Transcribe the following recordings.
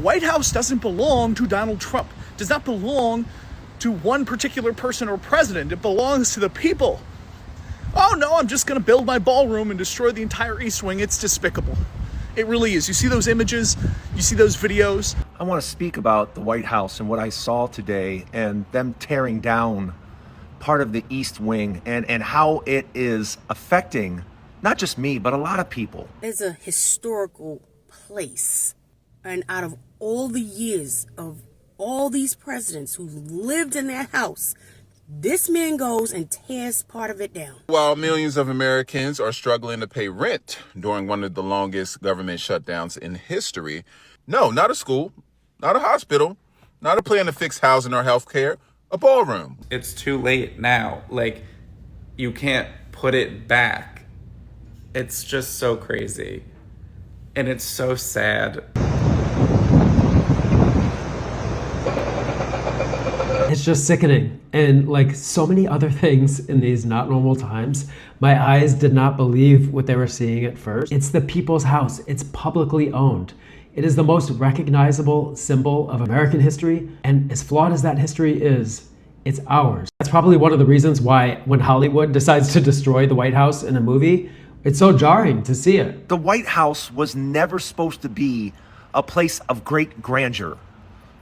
The White House doesn't belong to Donald Trump, does not belong to one particular person or president. It belongs to the people. Oh no, I'm just gonna build my ballroom and destroy the entire East Wing. It's despicable. It really is. You see those images, you see those videos. I want to speak about the White House and what I saw today and them tearing down part of the East Wing and how it is affecting not just me, but a lot of people. It's a historical place. And out of all the years of all these presidents who lived in their house, this man goes and tears part of it down. While millions of Americans are struggling to pay rent during one of the longest government shutdowns in history, no, not a school, not a hospital, not a plan to fix housing or health care, a ballroom. It's too late now. Like, you can't put it back. It's just so crazy. And it's so sad. It's just sickening. And like so many other things in these not normal times, my eyes did not believe what they were seeing at first. It's the people's house. It's publicly owned. It is the most recognizable symbol of American history. And as flawed as that history is, it's ours. That's probably one of the reasons why when Hollywood decides to destroy the White House in a movie, it's so jarring to see it. The White House was never supposed to be a place of great grandeur.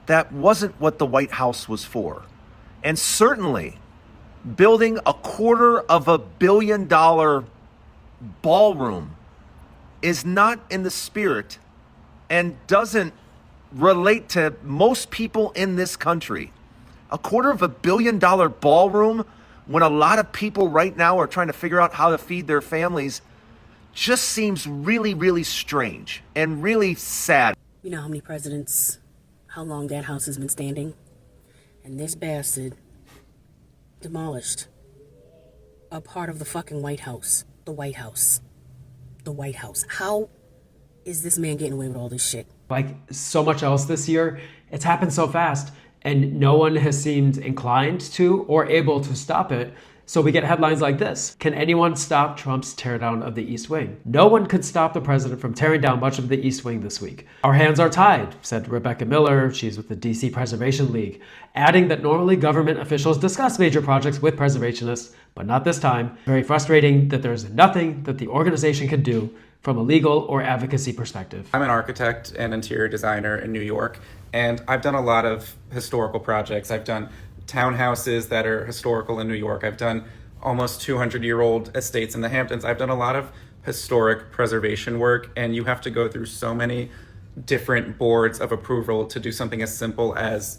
That wasn't what the White House was for. And certainly, building a $250 million ballroom is not in the spirit and doesn't relate to most people in this country. A $250 million ballroom, when a lot of people right now are trying to figure out how to feed their families, just seems really, really strange and really sad. You know how many presidents, how long that house has been standing? And this bastard demolished a part of the fucking White House. The White House. The White House. How is this man getting away with all this shit? Like so much else this year, it's happened so fast and no one has seemed inclined to or able to stop it. So we get headlines like this. Can anyone stop Trump's teardown of the East Wing? No one could stop the president from tearing down much of the East Wing this week. Our hands are tied, said Rebecca Miller. She's with the DC Preservation League, adding that normally government officials discuss major projects with preservationists, but not this time. Very frustrating that there's nothing that the organization can do from a legal or advocacy perspective. I'm an architect and interior designer in New York, and I've done a lot of historical projects. I've done townhouses that are historical in New York. I've done almost 200-year-old estates in the Hamptons. I've done a lot of historic preservation work, and you have to go through so many different boards of approval to do something as simple as,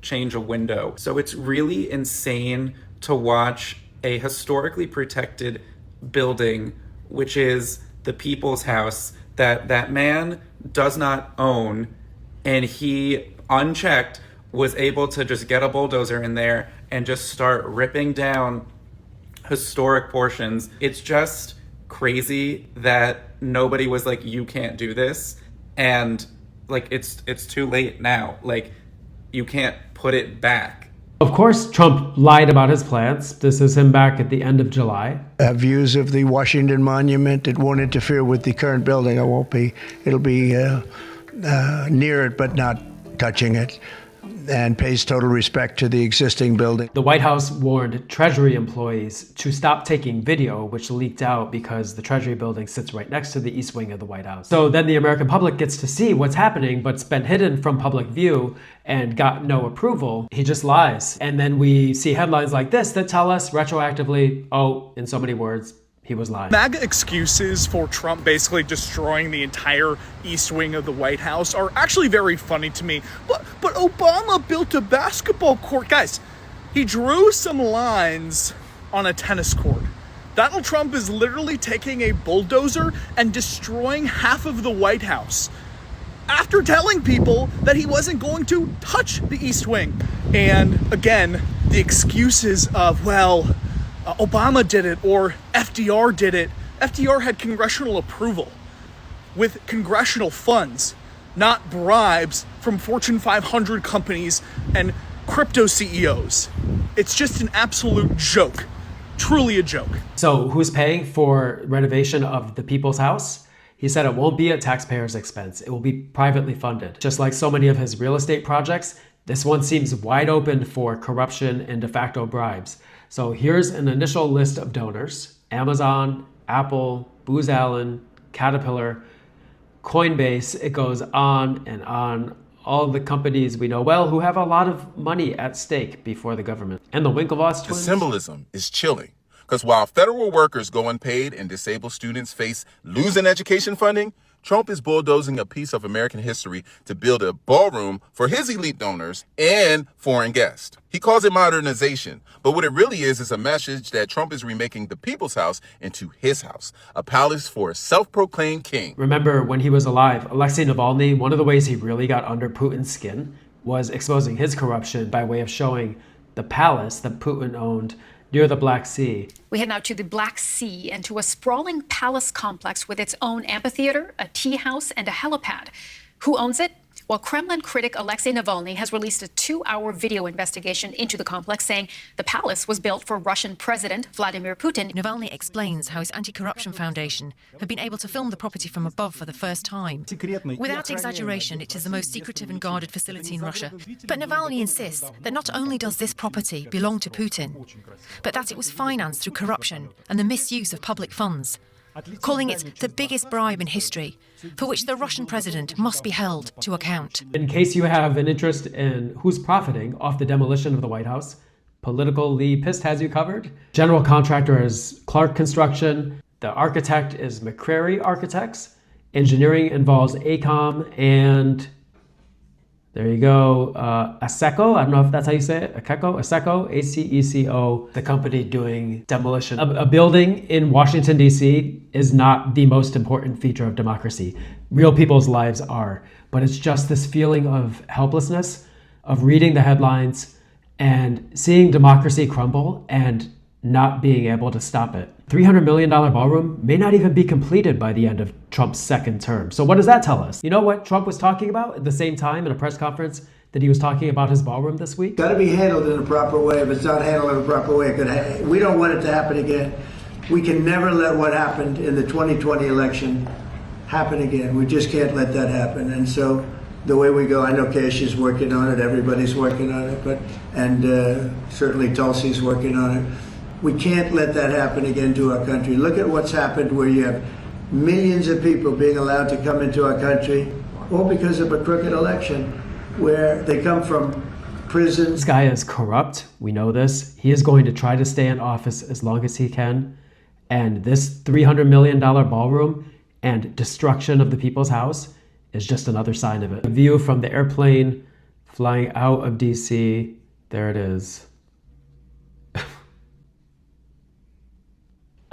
change a window. So it's really insane to watch a historically protected building, which is the people's house, that man does not own, and he, unchecked, was able to just get a bulldozer in there and just start ripping down historic portions. It's just crazy that nobody was like, you can't do this. And like, it's too late now. Like, you can't put it back. Of course, Trump lied about his plans. This is him back at the end of July. Views of the Washington Monument. It won't interfere with the current building. It'll be near it, but not touching it, and pays total respect to the existing building. The White House warned Treasury employees to stop taking video, which leaked out because the Treasury building sits right next to the East Wing of the White House. So then the American public gets to see what's happening, but it's been hidden from public view and got no approval. He just lies. And then we see headlines like this that tell us retroactively, oh, in so many words, he was lying. MAGA excuses for Trump basically destroying the entire East Wing of the White House are actually very funny to me. But Obama built a basketball court. Guys, he drew some lines on a tennis court. Donald Trump is literally taking a bulldozer and destroying half of the White House after telling people that he wasn't going to touch the East Wing. And again, the excuses of, well, Obama did it or FDR did it. FDR had congressional approval with congressional funds, not bribes from Fortune 500 companies and crypto CEOs. It's just an absolute joke, truly a joke. So who's paying for renovation of the people's house? He said it won't be at taxpayers' expense. It will be privately funded. Just like so many of his real estate projects, this one seems wide open for corruption and de facto bribes. So here's an initial list of donors: Amazon, Apple, Booz Allen, Caterpillar, Coinbase. It goes on and on. All the companies we know well who have a lot of money at stake before the government. And the Winklevoss The twins. symbolism is chilling. Because while federal workers go unpaid and disabled students face losing education funding, Trump is bulldozing a piece of American history to build a ballroom for his elite donors and foreign guests. He calls it modernization, but what it really is a message that Trump is remaking the people's house into his house, a palace for a self-proclaimed king. Remember when he was alive, Alexei Navalny, one of the ways he really got under Putin's skin was exposing his corruption by way of showing the palace that Putin owned near the Black Sea. We head now to the Black Sea and to a sprawling palace complex with its own amphitheater, a tea house, and a helipad. Who owns it? Well, Kremlin critic Alexei Navalny has released a 2-hour video investigation into the complex, saying the palace was built for Russian President Vladimir Putin. Navalny explains how his anti-corruption foundation have been able to film the property from above for the first time. Without exaggeration, it is the most secretive and guarded facility in Russia. But Navalny insists that not only does this property belong to Putin, but that it was financed through corruption and the misuse of public funds, calling it the biggest bribe in history, for which the Russian president must be held to account. In case you have an interest in who's profiting off the demolition of the White House, Political Lee Pist has you covered. General contractor is Clark Construction. The architect is McCrary Architects. Engineering involves AECOM and there you go, ASECO. I don't know if that's how you say it. ASECO, A-C-E-C-O, the company doing demolition. A building in Washington, D.C. is not the most important feature of democracy. Real people's lives are. But it's just this feeling of helplessness, of reading the headlines and seeing democracy crumble and not being able to stop it. $300 million ballroom may not even be completed by the end of Trump's second term. So what does that tell us? You know what Trump was talking about at the same time in a press conference that he was talking about his ballroom this week? Got to be handled in a proper way. If it's not handled in a proper way, we don't want it to happen again. We can never let what happened in the 2020 election happen again. We just can't let that happen. And so the way we go, I know Cash is working on it, everybody's working on it, and certainly Tulsi's working on it. We can't let that happen again to our country. Look at what's happened where you have millions of people being allowed to come into our country, all because of a crooked election, where they come from prisons. This guy is corrupt. We know this. He is going to try to stay in office as long as he can. And this $300 million ballroom and destruction of the people's house is just another sign of it. A view from the airplane flying out of DC. There it is.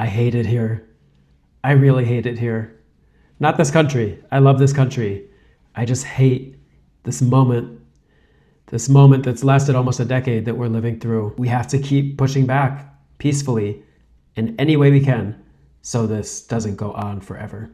I hate it here. I really hate it here. Not this country. I love this country. I just hate this moment that's lasted almost a decade that we're living through. We have to keep pushing back peacefully in any way we can so this doesn't go on forever.